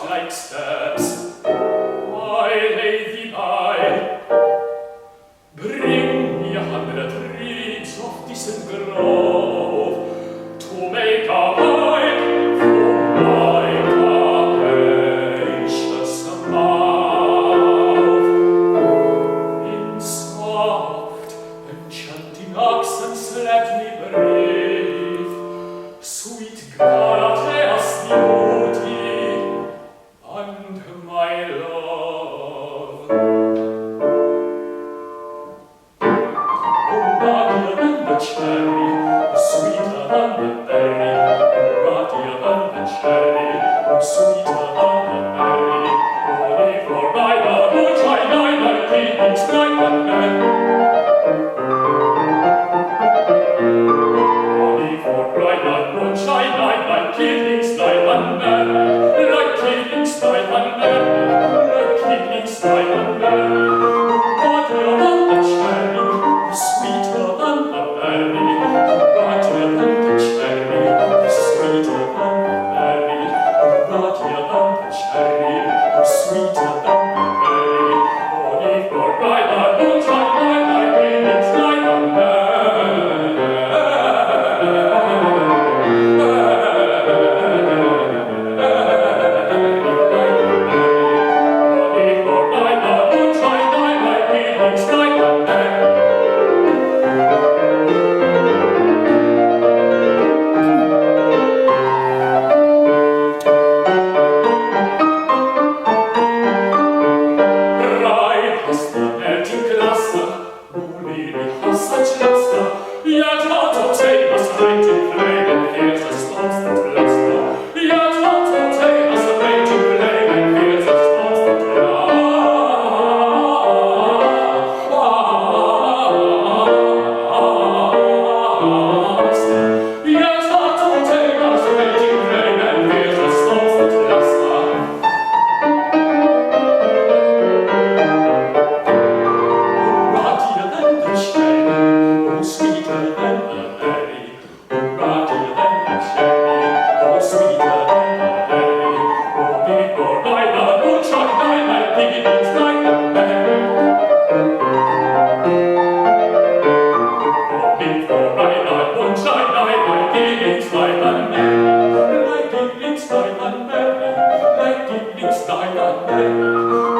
like steps. I lay thee by. Bring me 100 reeds of this grove to make a pipe for my capacious mouth. In soft enchanting accents let me breathe sweet Galatea's beauty and my love. Ruddier than the cherry, sweeter than the berry. Ruddier than the cherry, sweeter than the berry. Only for neither bush I neither keepings neither men. Only for neither bush I neither keepings neither men. Like keepings neither men, like keepings neither men. Ruddier than the cherry, sweeter than the berry. Ruddier than the cherry, sweeter than the berry. Ruddier than the cherry, sweeter than the berry. Only for neither bush I neither keepings neither men. Only for neither bush I neither keepings neither men. Right hast du melting cluster, Mulini has such luster, yet how to tame us raging flame and fears the storms that bluster, yet how to tame us raging flame and fears the storms that bluster, yet how to tame us raging flame and fears the storms that bluster. Ruddier than the cherry, oh sweeter than the berry. Ruddier than the cherry, oh sweeter than the berry. Only for neither bush I neither keepings neither men. Only for neither bush I neither keepings neither men. Like keepings neither men, like keepings neither men.